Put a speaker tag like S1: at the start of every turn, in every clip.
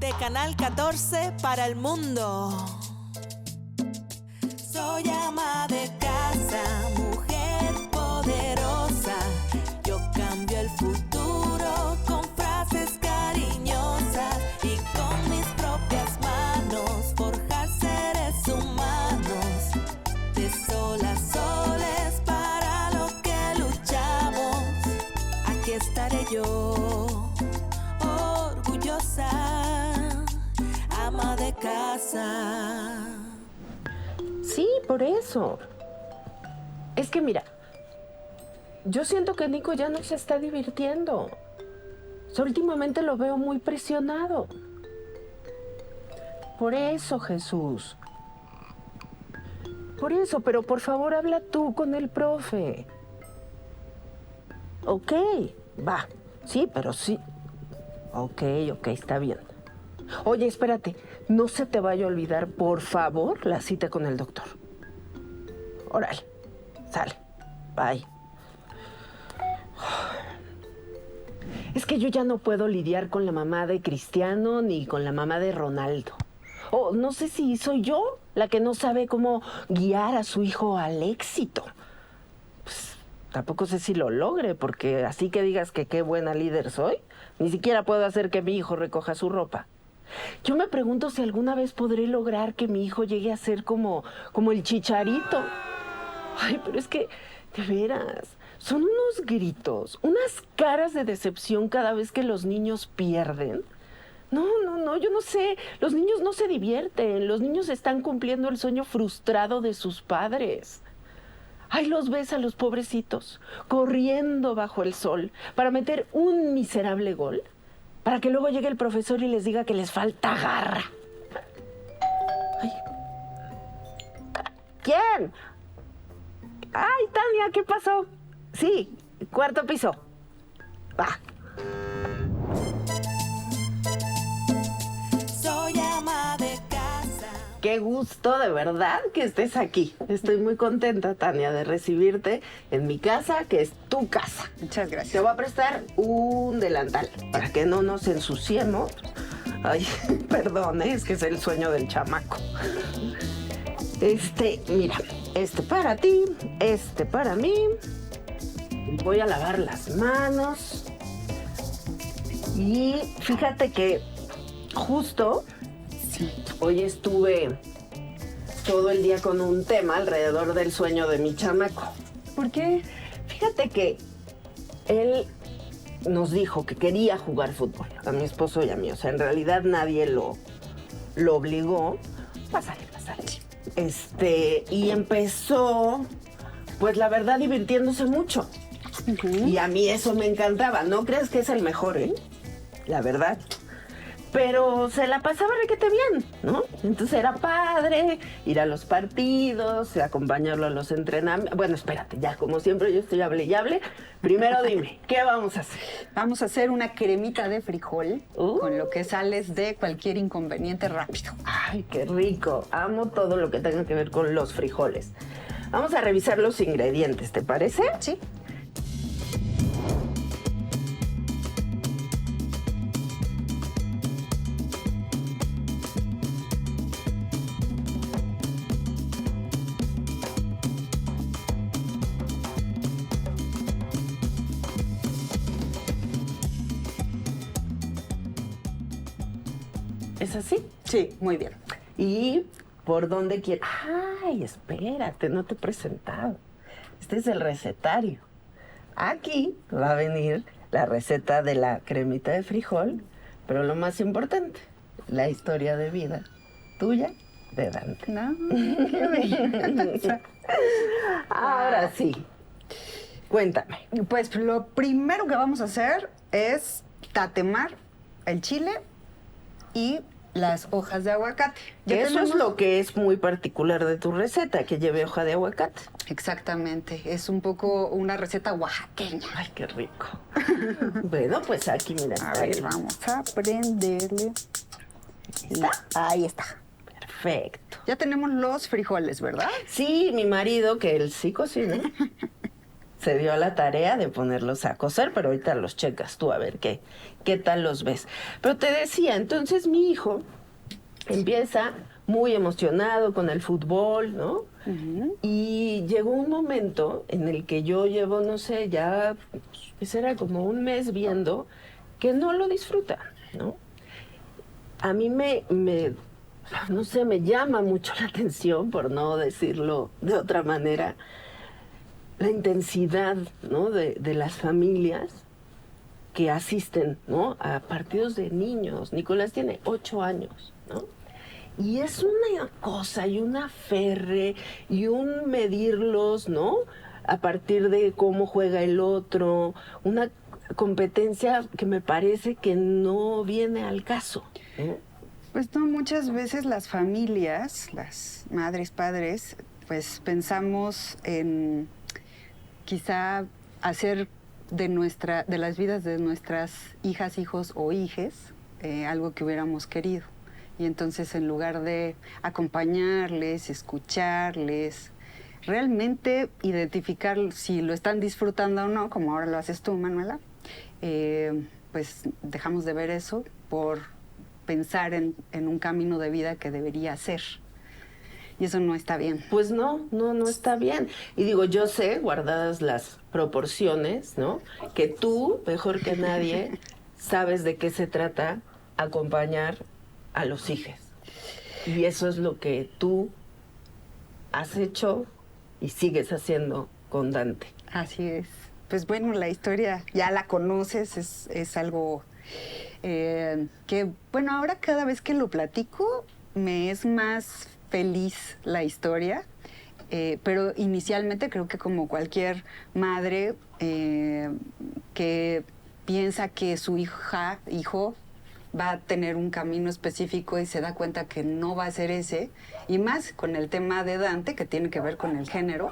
S1: de Canal 14 para el mundo. Soy ama de casa, mujer poderosa. Yo cambio el futuro con frases cariñosas y con mis propias manos forjar seres humanos. De sol a soles para lo que luchamos. Aquí estaré yo, orgullosa, ama de casa.
S2: Sí, por eso. Es que mira, yo siento que Nico ya no se está divirtiendo. O sea, últimamente lo veo muy presionado. Por eso, Jesús. Por eso, pero por favor habla tú con el profe. Ok, va. Sí, pero sí. Ok, está bien. Oye, espérate, no se te vaya a olvidar, por favor, la cita con el doctor. Órale, sale, bye. Es que yo ya no puedo lidiar con la mamá de Cristiano ni con la mamá de Ronaldo. O no sé si soy yo la que no sabe cómo guiar a su hijo al éxito. Pues, tampoco sé si lo logre, porque así que digas que qué buena líder soy, ni siquiera puedo hacer que mi hijo recoja su ropa. Yo me pregunto si alguna vez podré lograr que mi hijo llegue a ser como el Chicharito. Ay, pero es que, de veras, son unos gritos, unas caras de decepción cada vez que los niños pierden. No, yo no sé. Los niños no se divierten. Los niños están cumpliendo el sueño frustrado de sus padres. Ay, los ves a los pobrecitos, corriendo bajo el sol para meter un miserable gol, para que luego llegue el profesor y les diga que les falta garra. Ay. ¿Quién? Ay, Tania, ¿qué pasó? Sí, cuarto piso. Va.
S1: Soy ama de casa.
S2: Qué gusto, de verdad, que estés aquí. Estoy muy contenta, Tania, de recibirte en mi casa, que es tu casa.
S3: Muchas gracias.
S2: Te voy a prestar un delantal para que no nos ensuciemos. Ay, perdón, es que es el sueño del chamaco. Mira, para ti, para mí. Voy a lavar las manos. Y fíjate que justo hoy estuve todo el día con un tema alrededor del sueño de mi chamaco.
S3: ¿Por qué?
S2: Fíjate que él nos dijo que quería jugar fútbol, a mi esposo y a mí. O sea, en realidad nadie lo obligó. Pásale. Y empezó, pues la verdad, divirtiéndose mucho. Uh-huh. Y a mí eso me encantaba. No creas que es el mejor, la verdad. Pero se la pasaba requete bien, ¿no? Entonces era padre ir a los partidos, acompañarlo a los entrenamientos. Bueno, espérate, ya como siempre yo estoy hable y hable. Primero dime, ¿qué vamos a hacer?
S3: Vamos a hacer una cremita de frijol con lo que sales de cualquier inconveniente rápido.
S2: Ay, qué rico. Amo todo lo que tenga que ver con los frijoles. Vamos a revisar los ingredientes, ¿te parece?
S3: Sí.
S2: ¿Es así?
S3: Sí, muy bien.
S2: ¿Y por dónde quieres? Ay, espérate, no te he presentado. Este es el recetario. Aquí va a venir la receta de la cremita de frijol, pero lo más importante, la historia de vida tuya de Dante.
S3: No, qué bella.
S2: Ahora sí, cuéntame.
S3: Pues lo primero que vamos a hacer es tatemar el chile y las hojas de aguacate.
S2: Eso es lo que es muy particular de tu receta, que lleve hoja de aguacate.
S3: Exactamente, es un poco una receta oaxaqueña.
S2: Ay, qué rico. Bueno, pues aquí, mira.
S3: A ver, vamos a prenderle.
S2: ¿Está?
S3: Ahí está.
S2: Perfecto.
S3: Ya tenemos los frijoles, ¿verdad?
S2: Sí, mi marido, que él sí cocina, se dio a la tarea de ponerlos a coser, pero ahorita los checas tú a ver qué tal los ves. Pero te decía, entonces mi hijo empieza muy emocionado con el fútbol, ¿no? Y llegó un momento en el que yo llevo, no sé, ya, pues era como un mes viendo que no lo disfruta, ¿no? A mí no sé, me llama mucho la atención, por no decirlo de otra manera, la intensidad, ¿no? de las familias que asisten, ¿no? a partidos de niños. Nicolás tiene 8 años, ¿no? Y es una cosa y una ferre y un medirlos, ¿no? A partir de cómo juega el otro, una competencia que me parece que no viene al caso, ¿no?
S3: Pues no, muchas veces las familias, las madres, padres, pues pensamos en quizá hacer de las vidas de nuestras hijas, hijos o hijes algo que hubiéramos querido. Y entonces en lugar de acompañarles, escucharles, realmente identificar si lo están disfrutando o no, como ahora lo haces tú, Manuela, pues dejamos de ver eso por pensar en un camino de vida que debería ser. Y eso no está bien.
S2: Pues no está bien. Y digo, yo sé, guardadas las proporciones, ¿no? Que tú, mejor que nadie, sabes de qué se trata acompañar a los hijos. Y eso es lo que tú has hecho y sigues haciendo con Dante.
S3: Así es. Pues bueno, la historia ya la conoces, es algo que, bueno, ahora cada vez que lo platico me es más feliz la historia, pero inicialmente creo que como cualquier madre que piensa que su hijo va a tener un camino específico y se da cuenta que no va a ser ese, y más con el tema de Dante, que tiene que ver con el género,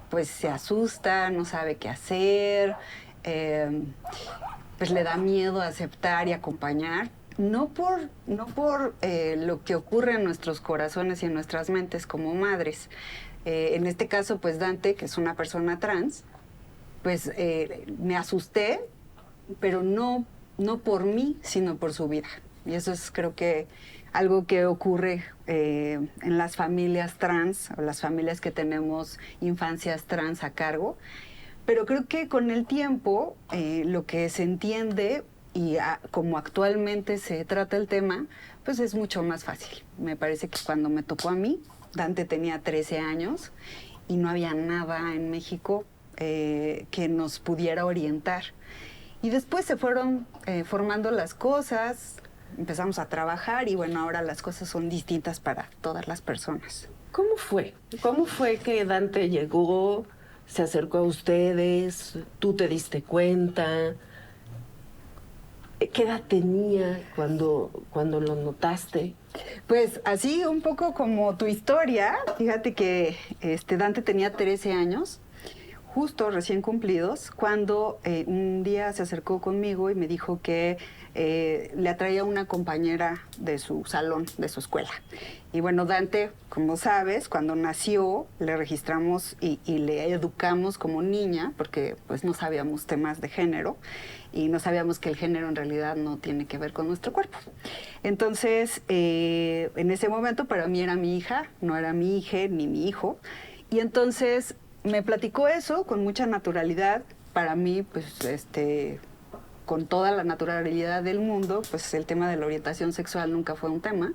S3: pues se asusta, no sabe qué hacer, pues le da miedo aceptar y acompañar, no por lo que ocurre en nuestros corazones y en nuestras mentes como madres. En este caso, pues Dante, que es una persona trans, pues me asusté, pero no por mí, sino por su vida. Y eso es, creo que, algo que ocurre en las familias trans, o las familias que tenemos infancias trans a cargo. Pero creo que con el tiempo, lo que se entiende y como actualmente se trata el tema, pues es mucho más fácil. Me parece que cuando me tocó a mí, Dante tenía 13 años y no había nada en México que nos pudiera orientar. Y después se fueron formando las cosas, empezamos a trabajar y bueno, ahora las cosas son distintas para todas las personas.
S2: ¿Cómo fue? ¿Cómo fue que Dante llegó, se acercó a ustedes, tú te diste cuenta? ¿Qué edad tenía cuando lo notaste?
S3: Pues así un poco como tu historia, fíjate que Dante tenía 13 años, justo recién cumplidos, cuando un día se acercó conmigo y me dijo que le atraía una compañera de su salón, de su escuela. Y bueno, Dante, como sabes, cuando nació le registramos y le educamos como niña, porque pues no sabíamos temas de género y no sabíamos que el género en realidad no tiene que ver con nuestro cuerpo. Entonces, en ese momento para mí era mi hija, no era mi hija ni mi hijo. Y entonces me platicó eso con mucha naturalidad. Para mí, pues, con toda la naturalidad del mundo, pues el tema de la orientación sexual nunca fue un tema.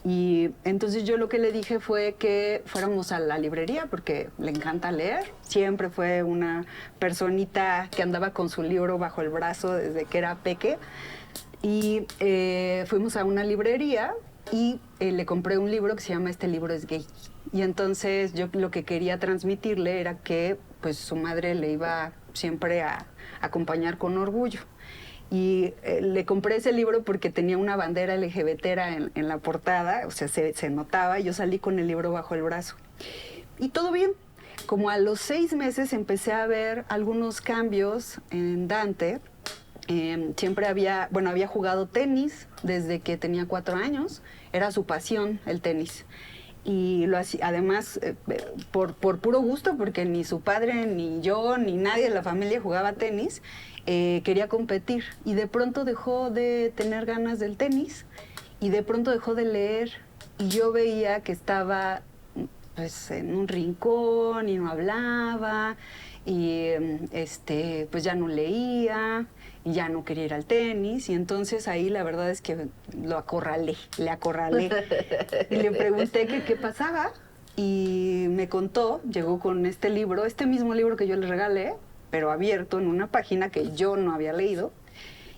S3: Y entonces yo lo que le dije fue que fuéramos a la librería porque le encanta leer. Siempre fue una personita que andaba con su libro bajo el brazo desde que era peque. Y fuimos a una librería y le compré un libro que se llama Este libro es gay. Y entonces yo lo que quería transmitirle era que pues su madre le iba siempre a acompañar con orgullo. Y le compré ese libro porque tenía una bandera LGBTera en la portada, o sea, se notaba, y yo salí con el libro bajo el brazo. Y todo bien. Como a los 6 meses empecé a ver algunos cambios en Dante. Siempre había jugado tenis desde que tenía 4 años, era su pasión el tenis. y lo hacía, además, por puro gusto, porque ni su padre, ni yo, ni nadie de la familia jugaba tenis, quería competir. Y de pronto dejó de tener ganas del tenis y de pronto dejó de leer. Y yo veía que estaba pues en un rincón y no hablaba y pues ya no leía y ya no quería ir al tenis, y entonces ahí la verdad es que le acorralé y le pregunté que qué pasaba y me contó, llegó con este libro, este mismo libro que yo le regalé, pero abierto en una página que yo no había leído,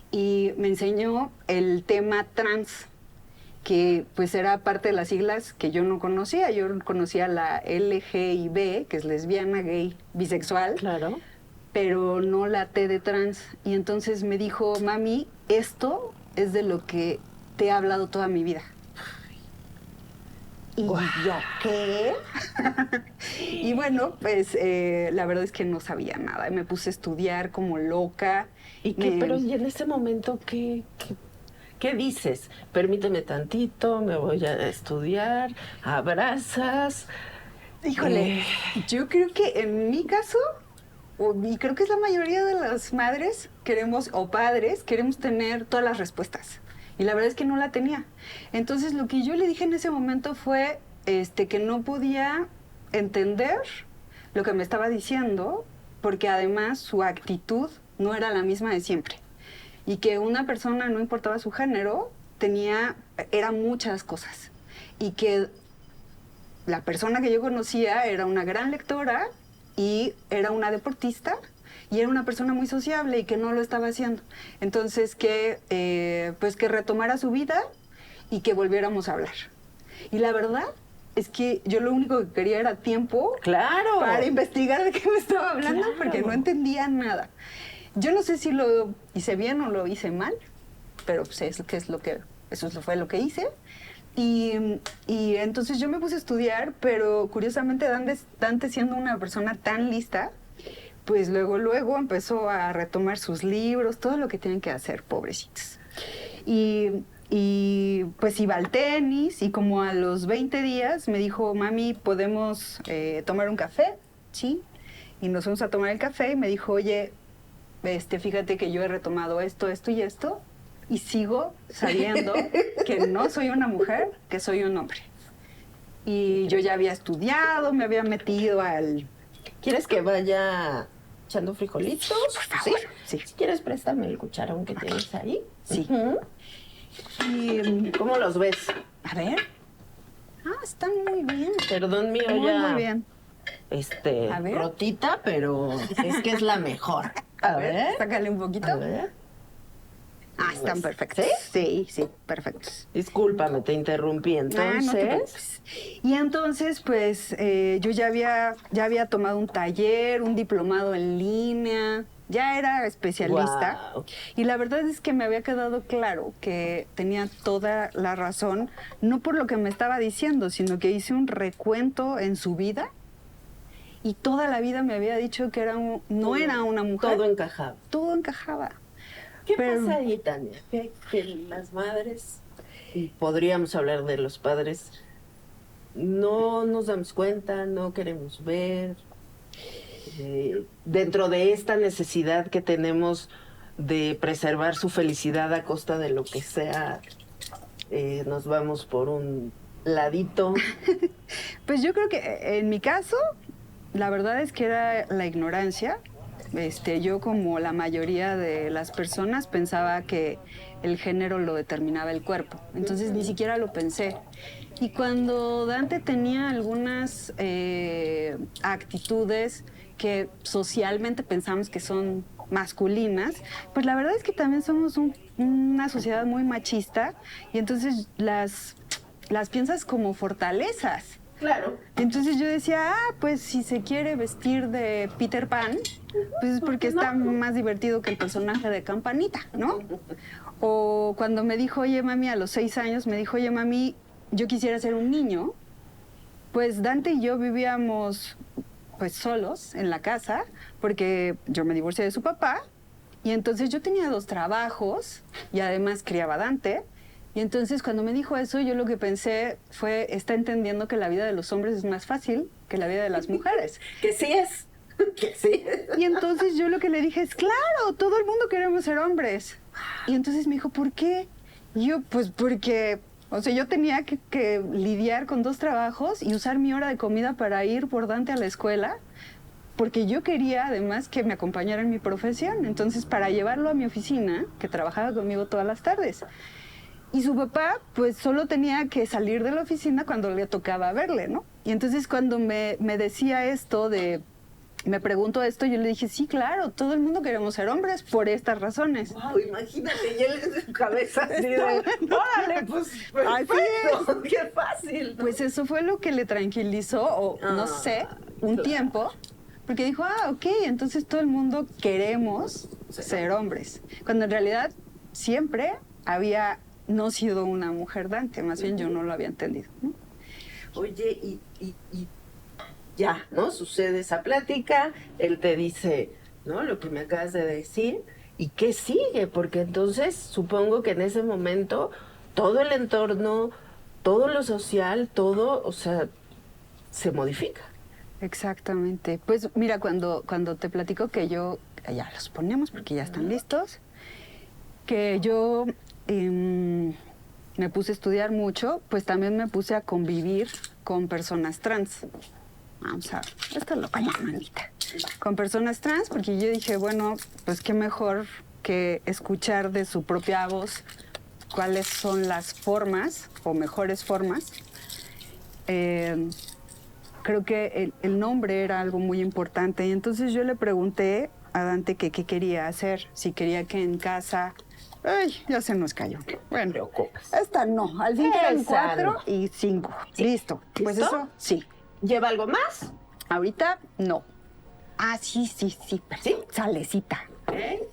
S3: y me enseñó el tema trans, que pues era parte de las siglas que yo no conocía. Yo conocía la LGIB, que es lesbiana, gay, bisexual,
S2: Claro.
S3: pero no la T de trans. Y entonces me dijo, mami, esto es de lo que te he hablado toda mi vida. Y
S2: Guau.
S3: yo, ¿qué? Y bueno, pues la verdad es que no sabía nada. Me puse a estudiar como loca.
S2: ¿Y pero y en ese momento qué dices? Permíteme tantito, me voy a estudiar, abrazas.
S3: Híjole, yo creo que en mi caso, y creo que es la mayoría de las madres o padres, queremos tener todas las respuestas. Y la verdad es que no la tenía. Entonces lo que yo le dije en ese momento fue que no podía entender lo que me estaba diciendo, porque además su actitud no era la misma de siempre. Y que una persona, no importaba su género, era muchas cosas. Y que la persona que yo conocía era una gran lectora y era una deportista y era una persona muy sociable y que no lo estaba haciendo. Entonces pues que retomara su vida y que volviéramos a hablar. Y la verdad es que yo lo único que quería era tiempo
S2: ¡Claro!
S3: para investigar de qué me estaba hablando,
S2: Claro.
S3: porque no entendía nada. Yo no sé si lo hice bien o lo hice mal, pero pues eso fue lo que hice. Y entonces yo me puse a estudiar, pero curiosamente Dante siendo una persona tan lista, pues luego empezó a retomar sus libros, todo lo que tienen que hacer, pobrecitos. Y pues iba al tenis, y como a los 20 días me dijo, mami, ¿podemos tomar un café? Sí. Y nos fuimos a tomar el café y me dijo, oye, fíjate que yo he retomado esto y esto, y sigo sabiendo que no soy una mujer, que soy un hombre. Y yo ya había estudiado, me había metido al...
S2: ¿Quieres que vaya echando frijolitos?
S3: Por favor.
S2: ¿Sí?
S3: Sí.
S2: ¿Quieres préstame el cucharón que tienes ahí?
S3: Sí.
S2: Ujú.
S3: Y,
S2: ¿Cómo los ves?
S3: a ver. Ah, están muy bien.
S2: Perdón mío,
S3: Muy,
S2: ya.
S3: muy bien. A ver.
S2: Rotita, pero es que es la mejor. A ver.
S3: Sácale un poquito.
S2: A ver.
S3: Ah, están
S2: Pues,
S3: perfectos. Sí, perfectos.
S2: Discúlpame, te interrumpí.
S3: No te
S2: Entonces,
S3: preocupes. Y entonces, pues, yo ya había tomado un taller, un diplomado en línea, ya era especialista.
S2: Guau.
S3: Y la verdad es que me había quedado claro que tenía toda la razón, no por lo que me estaba diciendo, sino que hice un recuento en su vida y toda la vida me había dicho que no era una mujer.
S2: todo encajado.
S3: Todo encajaba.
S2: ¿Qué
S3: Pero-
S2: pasa ahí, Tania? Que las madres, y podríamos hablar de los padres, no nos damos cuenta, no queremos ver. Dentro de esta necesidad que tenemos de preservar su felicidad a costa de lo que sea, nos vamos por un ladito.
S3: Pues yo creo que en mi caso, la verdad es que era la ignorancia. Yo, como la mayoría de las personas, pensaba que el género lo determinaba el cuerpo. Entonces ni siquiera lo pensé. Y cuando Dante tenía algunas actitudes que socialmente pensamos que son masculinas, pues la verdad es que también somos una sociedad muy machista, y entonces las piensas como fortalezas.
S2: Claro.
S3: Entonces yo decía, pues si se quiere vestir de Peter Pan, pues es porque está más divertido que el personaje de Campanita, ¿no? O cuando me dijo, oye, mami, a los 6 años, me dijo, oye, mami, yo quisiera ser un niño, pues Dante y yo vivíamos pues solos en la casa, porque yo me divorcié de su papá, y entonces yo tenía 2 trabajos, y además criaba a Dante, Y entonces cuando me dijo eso, yo lo que pensé fue, está entendiendo que la vida de los hombres es más fácil que la vida de las mujeres.
S2: Que sí es. Que sí.
S3: Y entonces yo lo que le dije es, claro, todo el mundo queremos ser hombres. Y entonces me dijo, ¿por qué? Y yo, pues porque, o sea, yo tenía que lidiar con 2 trabajos y usar mi hora de comida para ir por Dante a la escuela, porque yo quería además que me acompañara en mi profesión. Entonces, para llevarlo a mi oficina, que trabajaba conmigo todas las tardes. Y su papá, pues, solo tenía que salir de la oficina cuando le tocaba verle, ¿no? Y entonces, cuando me decía esto me preguntó esto, yo le dije, sí, claro, todo el mundo queremos ser hombres por estas razones.
S2: Wow, imagínate, y él en su cabeza así de, órale, pues, perfecto, qué fácil, ¿no?
S3: Pues eso fue lo que le tranquilizó, o no sé, un tiempo, porque dijo, ok, entonces todo el mundo queremos ser hombres. Cuando en realidad siempre había no sido una mujer Dante, más bien yo no lo había entendido, ¿no?
S2: Oye, y ya, ¿no? Sucede esa plática, él te dice, ¿no? Lo que me acabas de decir, ¿y qué sigue? Porque entonces supongo que en ese momento todo el entorno, todo lo social, todo, o sea, se modifica.
S3: Exactamente. Pues mira, cuando te platico que yo, ya los ponemos porque ya están listos, que yo me puse a estudiar mucho, pues también me puse a convivir con personas trans. Vamos a ver, esto lo calla, manita. Con personas trans, porque yo dije, bueno, pues qué mejor que escuchar de su propia voz cuáles son las formas, o mejores formas. Creo que el nombre era algo muy importante. Y entonces yo le pregunté a Dante que qué quería hacer, si quería que en casa... Ay, ya se nos cayó. Bueno, esta no, al fin quedan 4 y 5. Sí. Listo. Pues
S2: ¿Listo?
S3: eso, sí.
S2: ¿Lleva algo más?
S3: Ahorita, no. Ah, sí, pero
S2: ¿Sí?
S3: salecita.
S2: ¿Eh?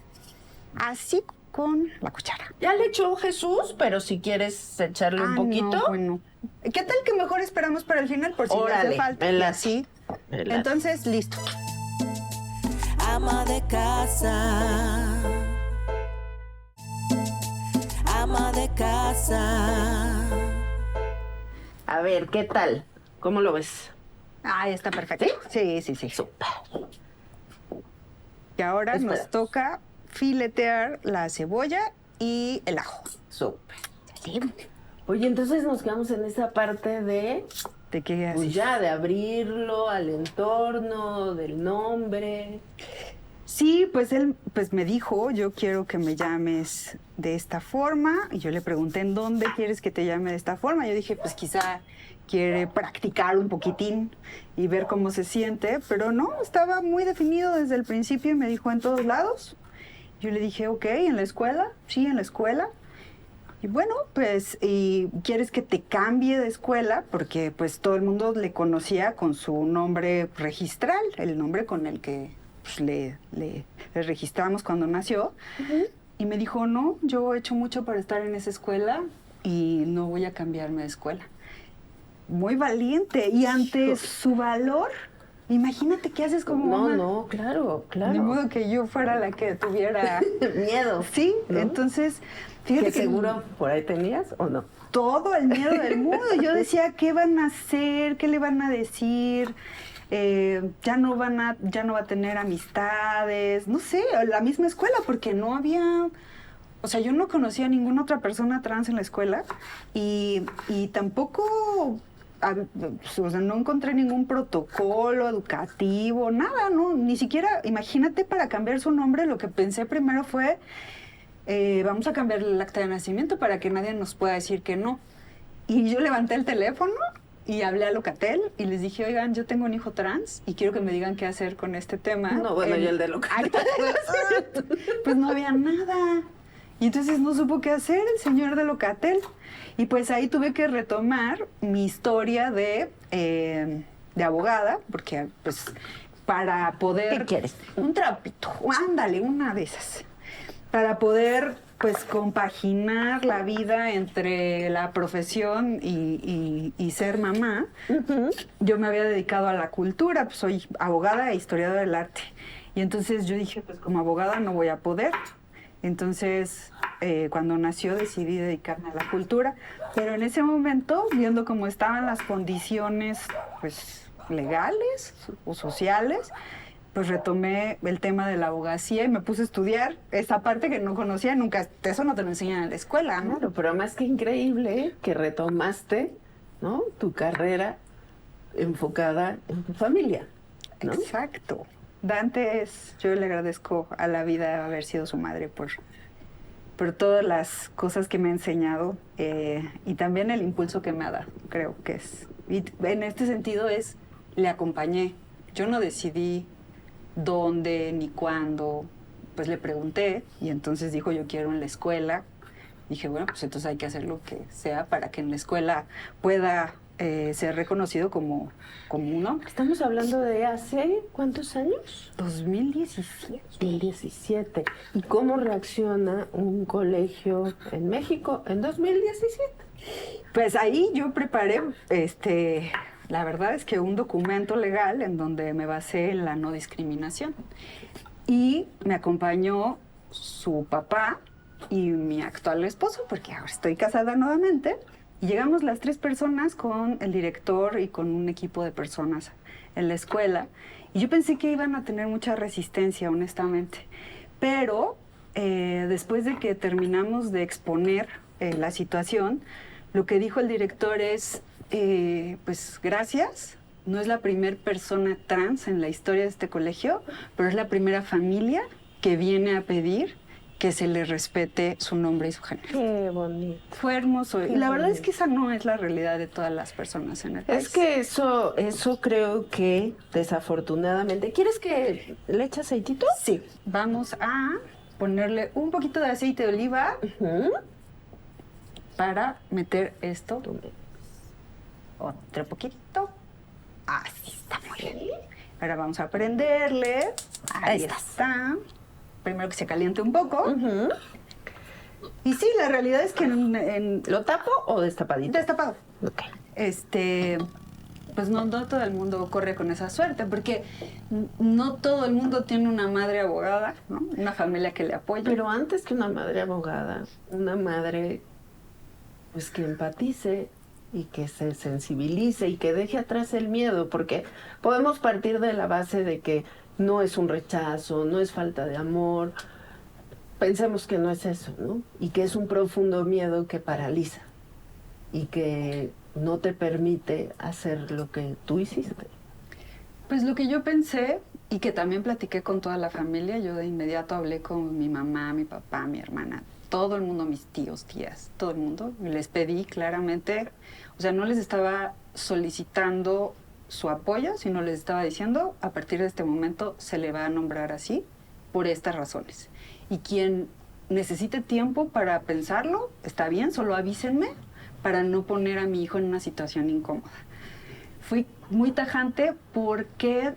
S3: Así con la cuchara.
S2: Ya le echó Jesús, pero si quieres echarle un poquito.
S3: No, bueno. ¿Qué tal que mejor esperamos para el final por si le
S2: Órale,
S3: hace falta?
S2: me late.
S3: Así.
S2: Me late.
S3: Entonces, listo.
S1: Ama de casa. Ama de casa.
S2: A ver, ¿qué tal? ¿Cómo lo ves?
S3: Ah, está perfecto. Sí.
S2: Súper.
S3: Y ahora
S2: Espera.
S3: nos toca filetear la cebolla y el ajo.
S2: Súper.
S3: Sí.
S2: Oye, entonces nos quedamos en esa parte de,
S3: ¿De qué haces?
S2: pues ya, de abrirlo al entorno, del nombre.
S3: Sí, pues él me dijo, yo quiero que me llames de esta forma. Y yo le pregunté, ¿en dónde quieres que te llame de esta forma? Yo dije, pues quizá quiere practicar un poquitín y ver cómo se siente. Pero no, estaba muy definido desde el principio y me dijo, ¿en todos lados? Yo le dije, ok, ¿en la escuela? Sí, en la escuela. Y bueno, pues, ¿y quieres que te cambie de escuela? Porque pues todo el mundo le conocía con su nombre registral, el nombre con el que pues, le registramos cuando nació. Y me dijo, no, yo he hecho mucho para estar en esa escuela y no voy a cambiarme de escuela. Muy valiente. Y ante su valor, imagínate qué haces como mamá.
S2: No, claro.
S3: Ni modo que yo fuera la que tuviera...
S2: Miedo.
S3: Sí,
S2: ¿no?
S3: entonces, fíjate
S2: ¿Que
S3: que
S2: seguro por ahí tenías o no?
S3: todo el miedo del mundo. Yo decía, ¿qué van a hacer? ¿Qué le van a decir? Ya no va a tener amistades, no sé, la misma escuela, porque no había... O sea, yo no conocía a ninguna otra persona trans en la escuela y tampoco... O sea, no encontré ningún protocolo educativo, nada, ¿no? Ni siquiera, imagínate, para cambiar su nombre, lo que pensé primero fue, vamos a cambiar el acta de nacimiento para que nadie nos pueda decir que no. Y yo levanté el teléfono y hablé a Locatel y les dije, oigan, yo tengo un hijo trans y quiero que me digan qué hacer con este tema.
S2: No, bueno, y el de Locatel.
S3: Pues no había nada. Y entonces no supo qué hacer el señor de Locatel. Y pues ahí tuve que retomar mi historia de abogada, porque pues para poder...
S2: ¿Qué quieres?
S3: Un trapito, ándale, una de esas. Para poder pues compaginar la vida entre la profesión y ser mamá, yo me había dedicado a la cultura, pues soy abogada e historiadora del arte. Y entonces yo dije, pues como abogada no voy a poder. Entonces, cuando nació decidí dedicarme a la cultura, pero en ese momento, viendo cómo estaban las condiciones pues, legales o sociales, pues retomé el tema de la abogacía y me puse a estudiar esa parte que no conocía nunca. Eso no te lo enseñan en la escuela, ¿no?
S2: Claro, pero más que increíble que retomaste, ¿no?, tu carrera enfocada en tu familia, ¿no?
S3: Exacto. Dante yo le agradezco a la vida haber sido su madre por todas las cosas que me ha enseñado y también el impulso que me ha dado, creo que es. Y en este sentido le acompañé. Yo no decidí dónde ni cuándo, pues le pregunté y entonces dijo yo quiero en la escuela. Dije, bueno, pues entonces hay que hacer lo que sea para que en la escuela pueda ser reconocido como un hombre.
S2: Estamos hablando de hace, ¿cuántos años?
S3: 2017.
S2: 2017. ¿Y cómo reacciona un colegio en México en 2017?
S3: Pues ahí yo preparé, la verdad es que un documento legal en donde me basé en la no discriminación. Y me acompañó su papá y mi actual esposo, porque ahora estoy casada nuevamente. Y llegamos las 3 personas con el director y con un equipo de personas en la escuela. Y yo pensé que iban a tener mucha resistencia, honestamente. Pero después de que terminamos de exponer la situación, lo que dijo el director es, pues gracias, no es la primera persona trans en la historia de este colegio, pero es la primera familia que viene a pedir que se le respete su nombre y su género.
S2: Qué bonito.
S3: Fue hermoso.
S2: Qué
S3: y la verdad
S2: bonito.
S3: es que esa no es la realidad de todas las personas en el país.
S2: Es que eso creo que desafortunadamente... ¿Quieres que le eche aceitito?
S3: Sí. Vamos a ponerle un poquito de aceite de oliva para meter esto. Otro poquito. Así está muy bien. Ahora vamos a prenderle. Ahí está. Primero que se caliente un poco. Y sí, la realidad es que
S2: ¿Lo tapo o destapadito?
S3: destapado.
S2: Ok.
S3: Pues no todo el mundo corre con esa suerte, porque no todo el mundo tiene una madre abogada, ¿no? Una familia que le apoya.
S2: Pero antes que una madre abogada, una madre pues que empatice y que se sensibilice y que deje atrás el miedo, porque podemos partir de la base de que no es un rechazo, no es falta de amor. Pensemos que no es eso, ¿no? Y que es un profundo miedo que paraliza y que no te permite hacer lo que tú hiciste.
S3: Pues lo que yo pensé y que también platiqué con toda la familia, yo de inmediato hablé con mi mamá, mi papá, mi hermana, todo el mundo, mis tíos, tías, todo el mundo, y les pedí claramente, o sea, no les estaba solicitando su apoyo, sino les estaba diciendo, a partir de este momento se le va a nombrar así por estas razones. Y quien necesite tiempo para pensarlo, está bien, solo avísenme para no poner a mi hijo en una situación incómoda. Fui muy tajante porque,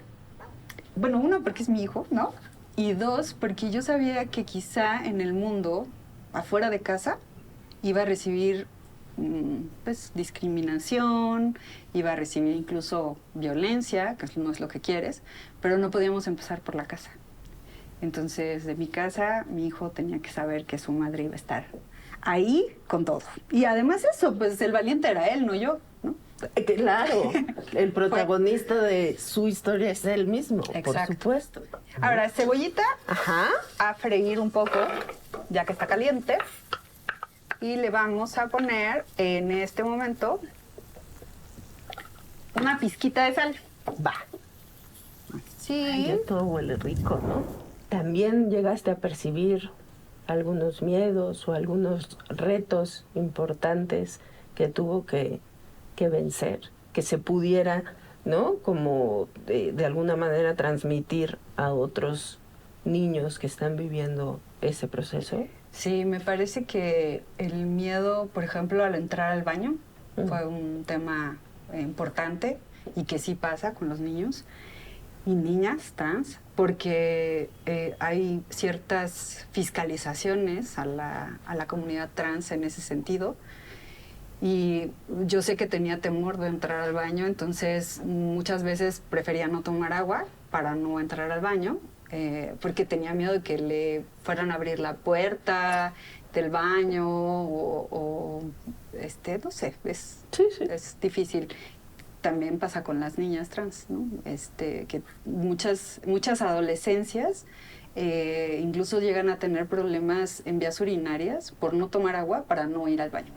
S3: bueno, uno, porque es mi hijo, ¿no? Y dos, porque yo sabía que quizá en el mundo, afuera de casa, iba a recibir pues discriminación, iba a recibir incluso violencia, que no es lo que quieres, pero no podíamos empezar por la casa. Entonces, de mi casa, mi hijo tenía que saber que su madre iba a estar ahí con todo. Y además eso, pues el valiente era él, no yo, ¿no?
S2: Claro, el protagonista de su historia es él mismo,
S3: Exacto.
S2: por supuesto.
S3: Ahora, cebollita,
S2: Ajá.
S3: a freír un poco, ya que está caliente. Y le vamos a poner en este momento una pizquita de sal.
S2: Va.
S3: Sí.
S2: Ay, ya todo huele rico, ¿no? ¿También llegaste a percibir algunos miedos o algunos retos importantes que tuvo que vencer? Que se pudiera, ¿no? Como de alguna manera transmitir a otros niños que están viviendo ese proceso.
S3: Sí, me parece que el miedo, por ejemplo, al entrar al baño, fue un tema importante y que sí pasa con los niños y niñas trans, porque hay ciertas fiscalizaciones a la comunidad trans en ese sentido. Y yo sé que tenía temor de entrar al baño, entonces muchas veces prefería no tomar agua para no entrar al baño, porque tenía miedo de que le fueran a abrir la puerta, del baño no sé,
S2: Sí, sí.
S3: es difícil. También pasa con las niñas trans, ¿no? Que muchas adolescencias incluso llegan a tener problemas en vías urinarias por no tomar agua para no ir al baño.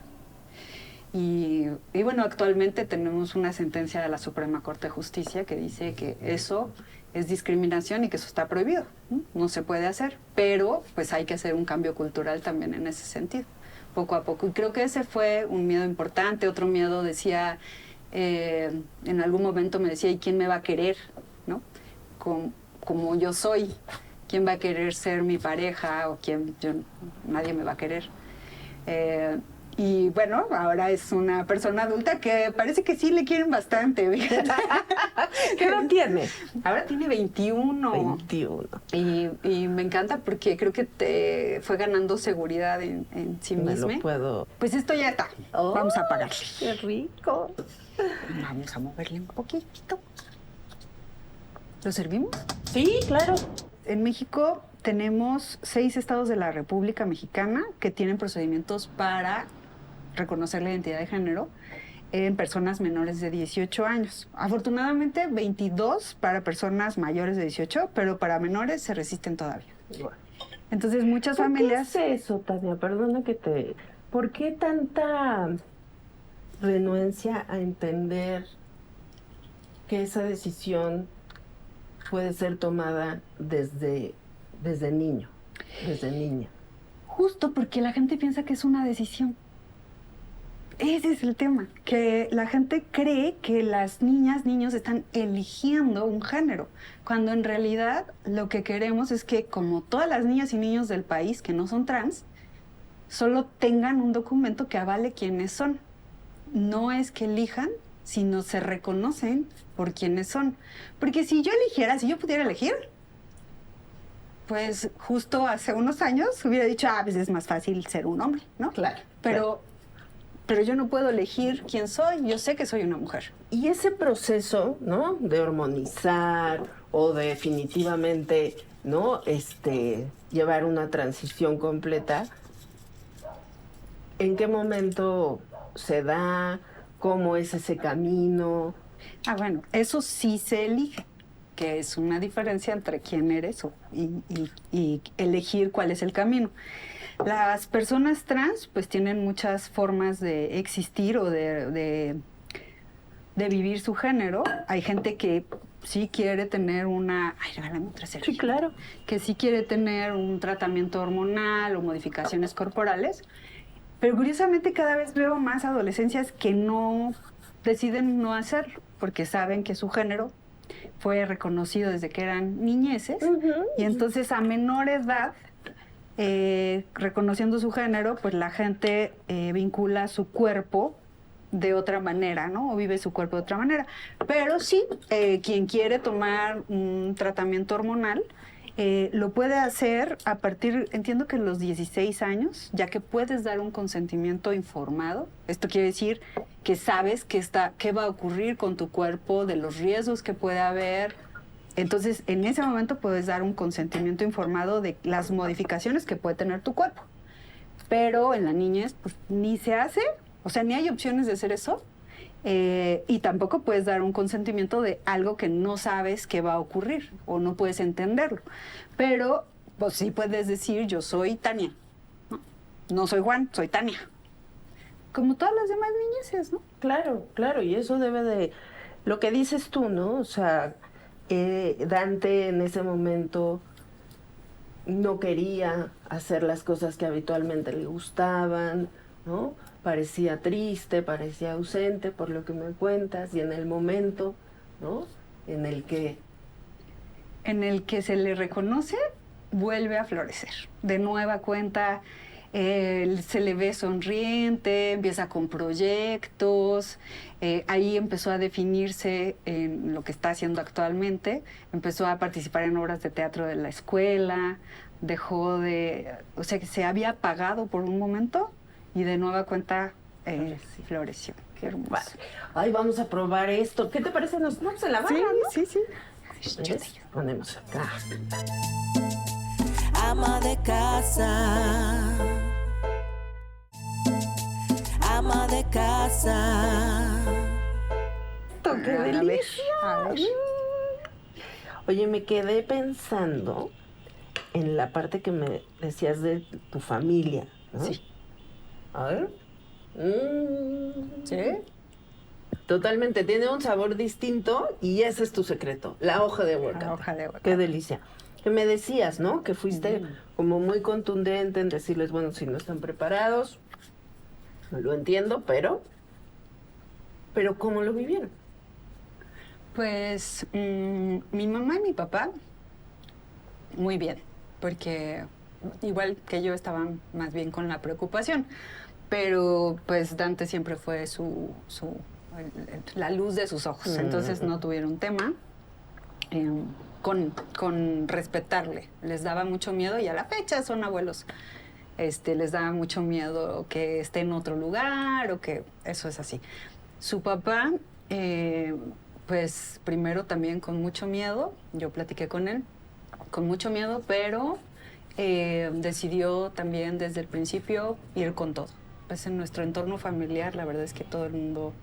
S3: Y bueno, actualmente tenemos una sentencia de la Suprema Corte de Justicia que dice que eso es discriminación y que eso está prohibido, ¿no? No se puede hacer, pero pues hay que hacer un cambio cultural también en ese sentido, poco a poco. Y creo que ese fue un miedo importante. Otro miedo decía, en algún momento me decía, ¿y quién me va a querer? ¿No? Como yo soy, ¿quién va a querer ser mi pareja? O nadie me va a querer. Y bueno, ahora es una persona adulta que parece que sí le quieren bastante.
S2: ¿Qué edad tiene?
S3: Ahora tiene 21.
S2: 21.
S3: Y me encanta porque creo que te fue ganando seguridad en sí
S2: Me
S3: misma.
S2: lo puedo.
S3: Pues esto ya está. Vamos a apagarle.
S2: ¡Qué rico!
S3: Vamos a moverle un poquito. ¿Lo servimos?
S2: Sí, claro.
S3: En México tenemos 6 estados de la República Mexicana que tienen procedimientos para reconocer la identidad de género en personas menores de 18 años. Afortunadamente, 22 para personas mayores de 18, pero para menores se resisten todavía. Entonces, muchas familias...
S2: ¿Por qué es eso, Tania? Perdona que te... ¿Por qué tanta renuencia a entender que esa decisión puede ser tomada desde niño, desde niña?
S3: Justo porque la gente piensa que es una decisión. Ese es el tema, que la gente cree que las niñas, niños están eligiendo un género, cuando en realidad lo que queremos es que, como todas las niñas y niños del país que no son trans, solo tengan un documento que avale quiénes son. No es que elijan, sino se reconocen por quiénes son. Porque si yo pudiera elegir, pues justo hace unos años hubiera dicho, pues es más fácil ser un hombre, ¿no?
S2: Claro.
S3: Pero yo no puedo elegir quién soy, yo sé que soy una mujer.
S2: Y ese proceso, ¿no? De hormonizar o definitivamente, ¿no? Llevar una transición completa, ¿en qué momento se da? ¿Cómo es ese camino?
S3: Bueno, eso sí se elige, que es una diferencia entre quién eres y elegir cuál es el camino. Las personas trans pues tienen muchas formas de existir o de vivir su género. Hay gente que sí quiere tener regálame otra cerveza.
S2: Sí, claro.
S3: Que sí quiere tener un tratamiento hormonal o modificaciones corporales. Pero curiosamente cada vez veo más adolescencias que deciden no hacerlo porque saben que su género fue reconocido desde que eran niñeces. Y entonces a menor edad, reconociendo su género, pues la gente vincula su cuerpo de otra manera, ¿no? O vive su cuerpo de otra manera. Pero sí, quien quiere tomar un tratamiento hormonal, lo puede hacer a partir, entiendo que los 16 años, ya que puedes dar un consentimiento informado. Esto quiere decir que sabes qué va a ocurrir con tu cuerpo, de los riesgos que puede haber. Entonces, en ese momento puedes dar un consentimiento informado de las modificaciones que puede tener tu cuerpo. Pero en la niñez, pues ni se hace, o sea, ni hay opciones de hacer eso. Y tampoco puedes dar un consentimiento de algo que no sabes que va a ocurrir o no puedes entenderlo. Pero pues sí puedes decir, yo soy Tania. No soy Juan, soy Tania. Como todas las demás niñeces, ¿no?
S2: Claro, claro, y eso debe de... Lo que dices tú, ¿no? O sea, Dante en ese momento no quería hacer las cosas que habitualmente le gustaban, ¿no? Parecía triste, parecía ausente por lo que me cuentas, y en el momento, ¿no? En el que
S3: se le reconoce, vuelve a florecer. De nueva cuenta, se le ve sonriente, empieza con proyectos, ahí empezó a definirse en lo que está haciendo actualmente, empezó a participar en obras de teatro de la escuela, o sea, que se había apagado por un momento, y de nueva cuenta floreció. Qué hermoso.
S2: Vale. Ay, vamos a probar esto. ¿Qué te parece? Nos vamos a la barra, ¿no?
S3: Sí.
S2: ¿Ves? Ponemos acá.
S1: Ama de casa. ama de casa.
S2: ¡Qué
S3: A ver,
S2: delicia!
S3: a ver.
S2: Oye, me quedé pensando en la parte que me decías de tu familia, ¿no?
S3: Sí.
S2: A ver.
S3: ¿Sí?
S2: Totalmente, tiene un sabor distinto y ese es tu secreto, la hoja de aguacate.
S3: La hoja de aguacate.
S2: Qué delicia. Que me decías, ¿no? Que fuiste como muy contundente en decirles, bueno, si no están preparados, lo entiendo, pero ¿cómo lo vivieron?
S3: Pues mi mamá y mi papá, muy bien, porque igual que yo estaban más bien con la preocupación, pero pues Dante siempre fue la luz de sus ojos, entonces no tuvieron tema con respetarle. Les daba mucho miedo y a la fecha son abuelos. Les daba mucho miedo que esté en otro lugar o que eso es así. Su papá, pues primero también con mucho miedo, yo platiqué con él, con mucho miedo, pero decidió también desde el principio ir con todo. Pues en nuestro entorno familiar la verdad es que todo el mundo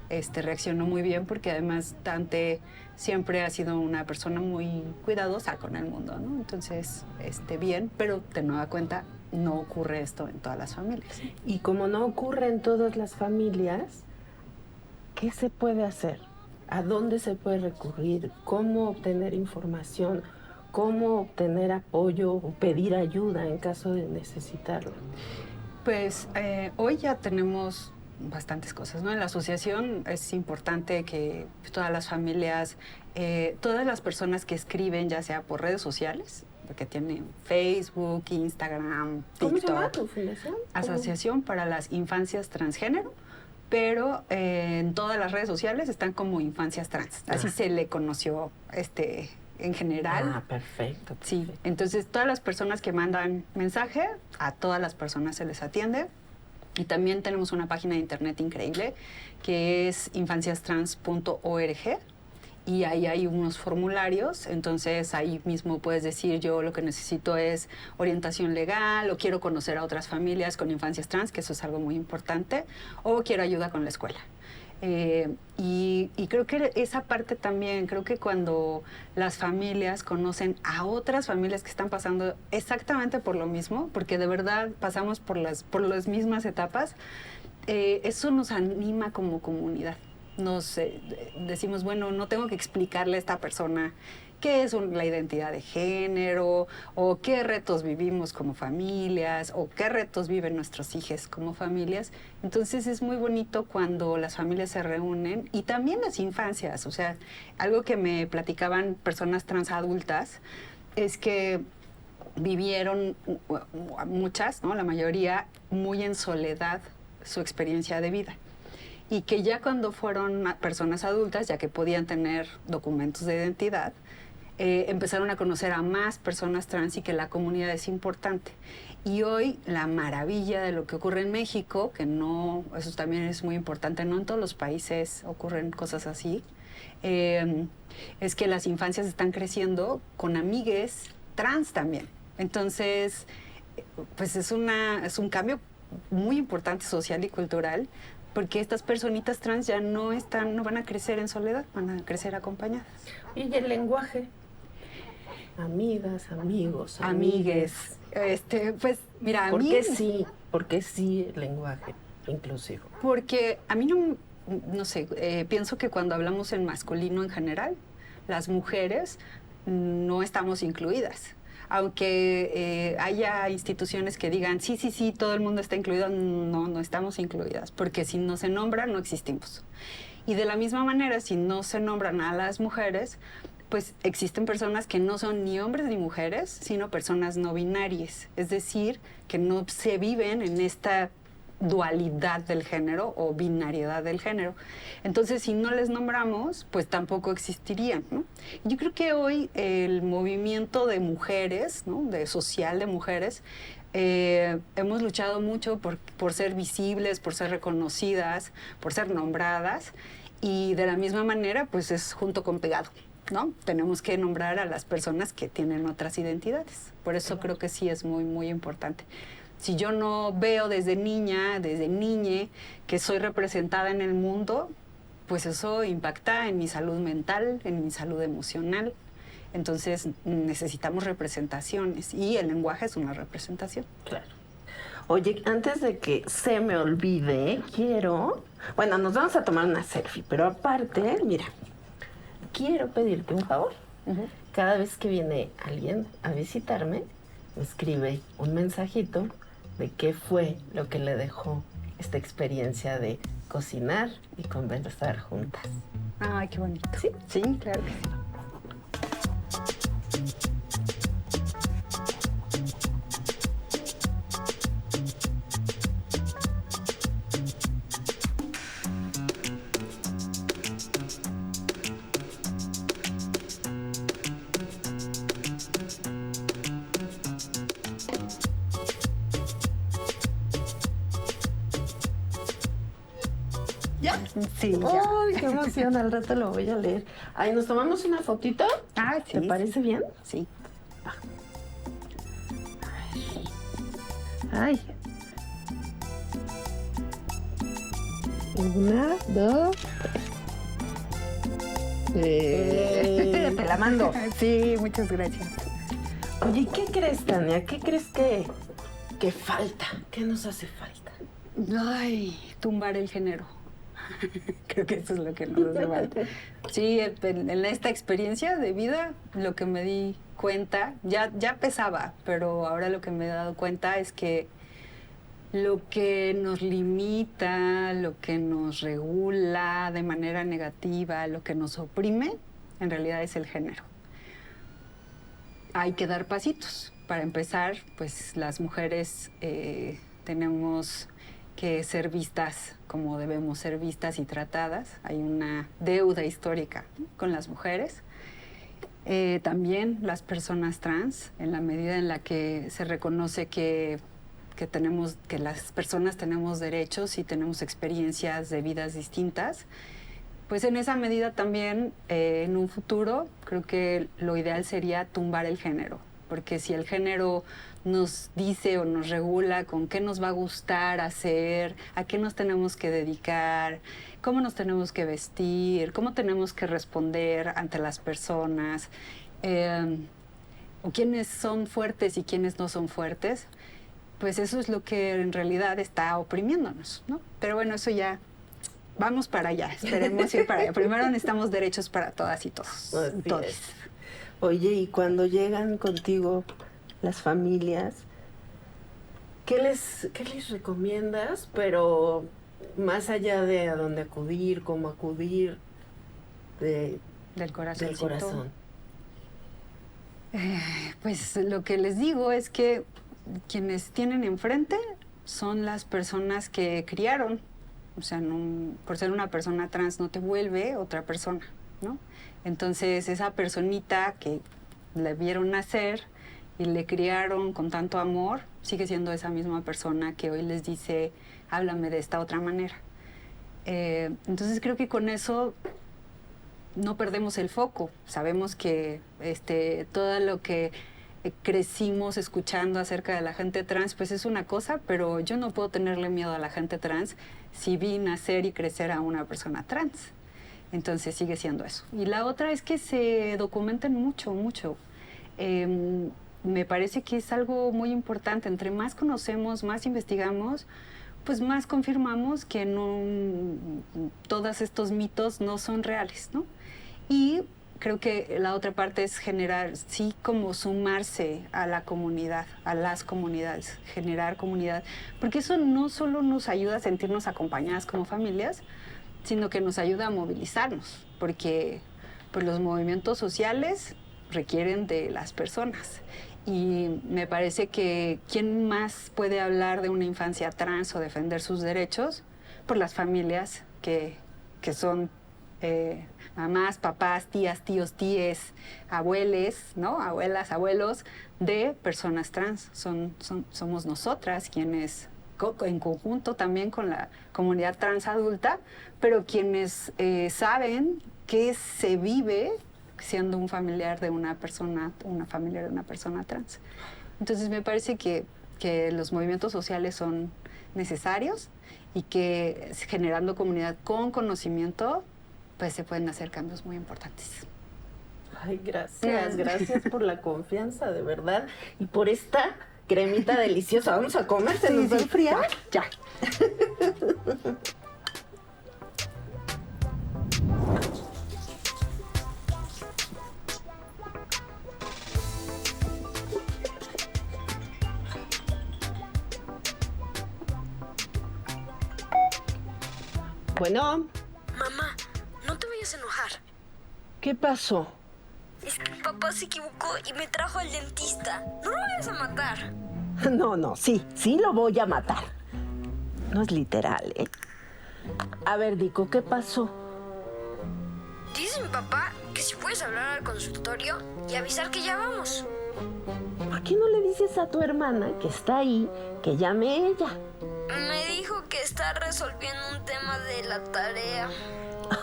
S3: reaccionó muy bien porque además Dante siempre ha sido una persona muy cuidadosa con el mundo, ¿no? Entonces, bien, pero de nueva cuenta no ocurre esto en todas las familias.
S2: Y como no ocurre en todas las familias, ¿qué se puede hacer? ¿A dónde se puede recurrir? ¿Cómo obtener información? ¿Cómo obtener apoyo o pedir ayuda en caso de necesitarlo?
S3: Pues hoy ya tenemos bastantes cosas, ¿no? En la asociación es importante que todas las familias, todas las personas que escriben, ya sea por redes sociales, porque tienen Facebook, Instagram, TikTok.
S2: ¿Cómo se llama tu fundación?
S3: Asociación para las Infancias Transgénero, pero en todas las redes sociales están como Infancias Trans. Así se le conoció en general.
S2: Ah, perfecto.
S3: Sí, entonces todas las personas que mandan mensaje, a todas las personas se les atiende. Y también tenemos una página de internet increíble que es infanciastrans.org y ahí hay unos formularios, entonces ahí mismo puedes decir yo lo que necesito es orientación legal o quiero conocer a otras familias con infancias trans, que eso es algo muy importante, o quiero ayuda con la escuela. Y creo que esa parte también, creo que cuando las familias conocen a otras familias que están pasando exactamente por lo mismo, porque de verdad pasamos por las mismas etapas, eso nos anima como comunidad. Nos decimos, bueno, no tengo que explicarle a esta persona qué es la identidad de género, o qué retos vivimos como familias, o qué retos viven nuestros hijos como familias. Entonces es muy bonito cuando las familias se reúnen, y también las infancias. O sea, algo que me platicaban personas transadultas es que vivieron muchas, ¿no? La mayoría, muy en soledad su experiencia de vida. Y que ya cuando fueron personas adultas, ya que podían tener documentos de identidad, empezaron a conocer a más personas trans y que la comunidad es importante. Y hoy la maravilla de lo que ocurre en México, que no, eso también es muy importante, no en todos los países ocurren cosas así, es que las infancias están creciendo con amigues trans también. Entonces, pues es un cambio muy importante social y cultural, porque estas personitas trans ya no van a crecer en soledad, van a crecer acompañadas.
S2: ¿Y el lenguaje? Amigas, amigos,
S3: Amigues. Pues mira,
S2: ¿Por qué sí? ¿Por qué sí el lenguaje inclusivo?
S3: Porque a mí no sé, pienso que cuando hablamos en masculino en general, las mujeres no estamos incluidas. Aunque haya instituciones que digan, sí, todo el mundo está incluido, no estamos incluidas, porque si no se nombra, no existimos. Y de la misma manera, si no se nombran a las mujeres, pues existen personas que no son ni hombres ni mujeres, sino personas no binarias, es decir, que no se viven en esta dualidad del género o binariedad del género. Entonces, si no les nombramos, pues tampoco existirían, ¿no? Yo creo que hoy el movimiento de mujeres, ¿no? social de mujeres, hemos luchado mucho por ser visibles, por ser reconocidas, por ser nombradas, y de la misma manera, pues es junto con pegado, ¿no? Tenemos que nombrar a las personas que tienen otras identidades. Por eso creo que sí es muy, muy importante. Si yo no veo desde niña, desde niñe, que soy representada en el mundo, pues eso impacta en mi salud mental, en mi salud emocional. Entonces necesitamos representaciones y el lenguaje es una representación.
S2: Claro. Oye, antes de que se me olvide, bueno, nos vamos a tomar una selfie, pero aparte, mira, quiero pedirte un favor. Cada vez que viene alguien a visitarme, me escribe un mensajito de qué fue lo que le dejó esta experiencia de cocinar y conversar juntas.
S3: Ay, qué bonito.
S2: ¿Sí?
S3: Sí, claro que sí.
S2: ¿Ya?
S3: Sí, ya.
S2: ¡Ay, qué emoción! Al rato lo voy a leer. Ay, ¿nos tomamos una fotito?
S3: Ah, sí.
S2: ¿Te parece bien?
S3: Sí.
S2: Ay. Una, dos. Te la mando.
S3: Sí, muchas gracias.
S2: Oye, ¿qué crees, Tania? ¿Qué crees que falta? ¿Qué nos hace falta?
S3: Ay, tumbar el género. Creo que eso es lo que nos hace falta. Sí, en esta experiencia de vida, lo que me di cuenta, ya pesaba, pero ahora lo que me he dado cuenta es que lo que nos limita, lo que nos regula de manera negativa, lo que nos oprime, en realidad es el género. Hay que dar pasitos. Para empezar, pues las mujeres tenemos que ser vistas como debemos ser vistas y tratadas. Hay una deuda histórica, ¿no?, con las mujeres. También las personas trans, en la medida en la que se reconoce que las personas tenemos derechos y tenemos experiencias de vidas distintas, pues en esa medida también en un futuro creo que lo ideal sería tumbar el género, porque si el género nos dice o nos regula con qué nos va a gustar hacer, a qué nos tenemos que dedicar, cómo nos tenemos que vestir, cómo tenemos que responder ante las personas, o quiénes son fuertes y quiénes no son fuertes, pues eso es lo que en realidad está oprimiéndonos, ¿no? Pero bueno, eso ya, vamos para allá, esperemos ir para allá. Primero necesitamos derechos para todas y todos. Todos.
S2: Oye, y cuando llegan contigo las familias, ¿qué les recomiendas? Pero más allá de a dónde acudir, cómo acudir, del corazón.
S3: Pues lo que les digo es que quienes tienen enfrente son las personas que criaron. O sea, por ser una persona trans no te vuelve otra persona, ¿no? Entonces, esa personita que le vieron nacer y le criaron con tanto amor, sigue siendo esa misma persona que hoy les dice, háblame de esta otra manera. Entonces, creo que con eso no perdemos el foco. Sabemos que todo lo que crecimos escuchando acerca de la gente trans, pues es una cosa, pero yo no puedo tenerle miedo a la gente trans si vi nacer y crecer a una persona trans. Entonces sigue siendo eso. Y la otra es que se documenten mucho. Me parece que es algo muy importante. Entre más conocemos, más investigamos, pues más confirmamos que todos estos mitos no son reales, ¿no? Y creo que la otra parte es generar, sí, como sumarse a la comunidad, a las comunidades, generar comunidad, porque eso no solo nos ayuda a sentirnos acompañadas como familias, sino que nos ayuda a movilizarnos, porque pues, los movimientos sociales requieren de las personas. Y me parece que ¿quién más puede hablar de una infancia trans o defender sus derechos? Por las familias que son mamás, papás, tías, tíos, tíes, abueles, ¿no? Abuelas, abuelos de personas trans. Somos nosotras quienes, en conjunto también con la comunidad trans adulta, pero quienes saben qué se vive siendo un familiar de una persona trans. Entonces me parece que que los movimientos sociales son necesarios y que generando comunidad con conocimiento, pues se pueden hacer cambios muy importantes.
S2: Ay, gracias por la confianza, de verdad. Y por esta cremita deliciosa. Vamos a comer, ¿se nos va a enfriar?
S3: Ya.
S2: Bueno,
S4: Mamá, no te vayas a enojar.
S2: ¿qué pasó?
S4: Es que papá se equivocó y me trajo al dentista. No lo vayas a matar.
S2: No, sí lo voy a matar. No es literal, ¿eh? A ver, Dico, ¿qué pasó?
S4: Dice mi papá que si puedes hablar al consultorio y avisar que ya vamos.
S2: ¿Por qué no le dices a tu hermana que está ahí, que llame ella?
S4: Me dijo que está resolviendo un tema de la tarea.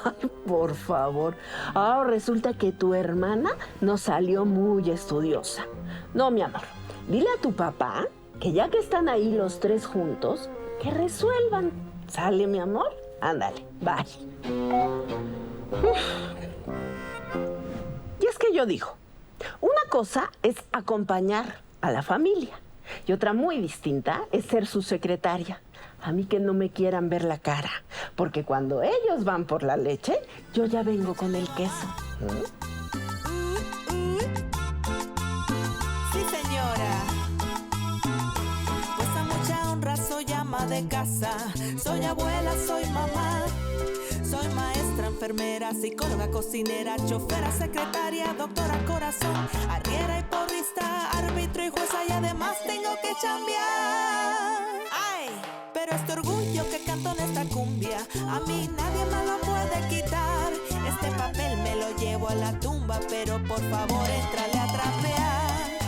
S2: Ay, por favor. Ahora resulta que tu hermana no salió muy estudiosa. No, mi amor. Dile a tu papá que ya que están ahí los tres juntos, que resuelvan. ¿Sale, mi amor? Ándale, bye. Y es que yo digo, una cosa es acompañar a la familia y otra muy distinta es ser su secretaria. A mí que no me quieran ver la cara, porque cuando ellos van por la leche, yo ya vengo con el queso.
S1: Sí, señora. Pues a mucha honra soy ama de casa, soy abuela, soy mamá, soy maestra, enfermera, psicóloga, cocinera, chofera, secretaria, doctora, corazón, arriera y porrista, árbitro y jueza y además tengo que chambear. ¡Ay! Pero este orgullo que canto en esta cumbia, a mí nadie me lo puede quitar. Este papel me lo llevo a la tumba, pero por favor éntrale a trapear.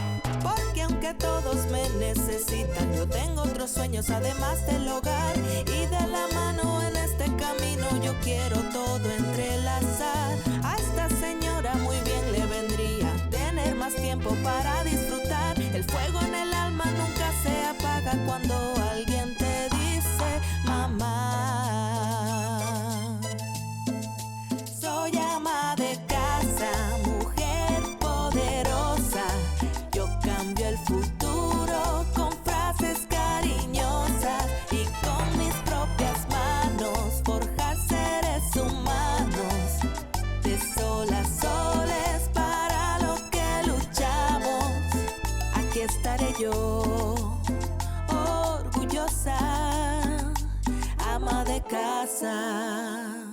S1: Porque aunque todos me necesitan, yo tengo otros sueños además del hogar. Y de la mano en este camino yo quiero todo entrelazar. A esta señora muy bien le vendría tener más tiempo para disfrutar. El fuego en el alma nunca se apaga cuando alguien te dice mamá. Soy ama de casa, mujer poderosa. Yo cambio el futuro con frases cariñosas y con mis propias manos forjar seres humanos. De sol a soles para lo que luchamos. Aquí estaré yo, orgullosa, ama de casa.